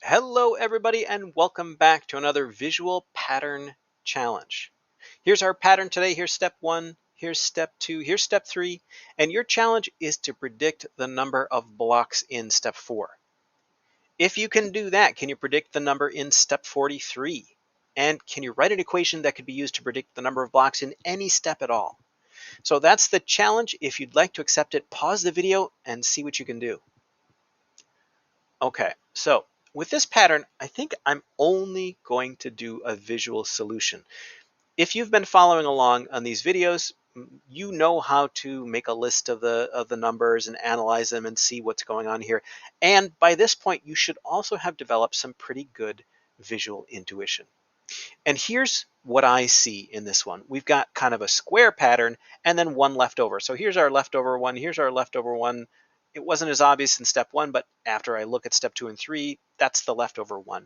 Hello everybody and welcome back to another visual pattern challenge. Here's our pattern today. Here's step 1, here's step 2, here's step 3, and your challenge is to predict the number of blocks in step 4. If you can do that, can you predict the number in step 43? And can you write an equation that could be used to predict the number of blocks in any step at all? So that's the challenge. If you'd like to accept it, pause the video and see what you can do. Okay, so with this pattern, I think I'm only going to do a visual solution. If you've been following along on these videos, you know how to make a list of the numbers and analyze them and see what's going on here. And by this point, you should also have developed some pretty good visual intuition. And here's what I see in this one. We've got kind of a square pattern and then one left over. So here's our leftover one, here's our leftover one. It wasn't as obvious in step 1, but after I look at step 2 and 3, that's the leftover one.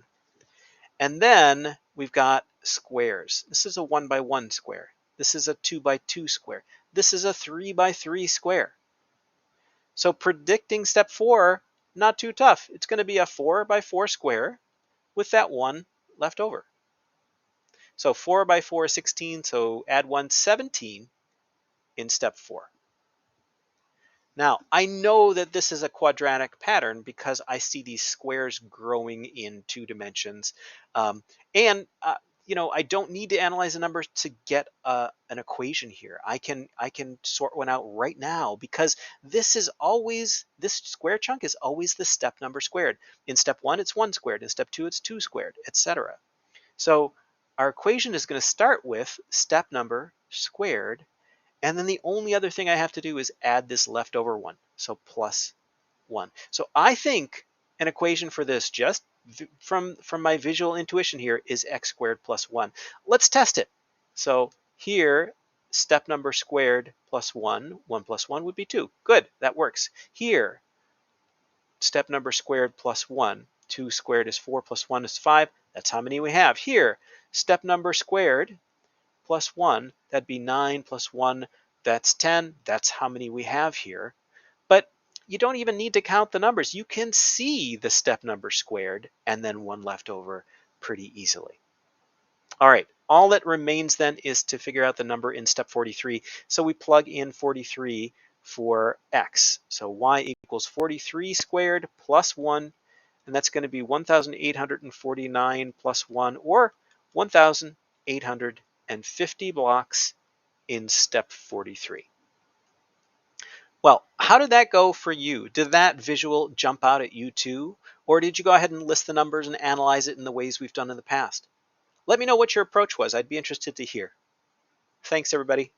And then we've got squares. This is a 1 by 1 square. This is a 2 by 2 square. This is a 3 by 3 square. So predicting step 4, not too tough. It's going to be a 4 by 4 square with that one left over. So 4 by 4 is 16, so add 1, 17 in step 4. Now, I know that this is a quadratic pattern because I see these squares growing in 2 dimensions. I don't need to analyze the numbers to get an equation here. I can sort one out right now because this square chunk is always the step number squared. In step 1, it's 1 squared. In step 2, it's 2 squared, etc. So our equation is going to start with step number squared, and then the only other thing I have to do is add this leftover one, so plus 1. So I think an equation for this, just from my visual intuition here, is x squared plus 1. Let's test it. So here, step number squared plus 1, 1 plus 1 would be 2. Good, that works. Here, step number squared plus 1, 2 squared is 4 plus 1 is 5. That's how many we have. Here, step number squared plus 1, that'd be 9 plus 1, that's 10. That's how many we have here. But you don't even need to count the numbers. You can see the step number squared and then 1 left over pretty easily. All right, all that remains then is to figure out the number in step 43. So we plug in 43 for x. So y equals 43 squared plus 1, and that's going to be 1,849 plus 1, or 1,850 blocks in step 43. Well, how did that go for you? Did that visual jump out at you too? Or did you go ahead and list the numbers and analyze it in the ways we've done in the past? Let me know what your approach was. I'd be interested to hear. Thanks, everybody.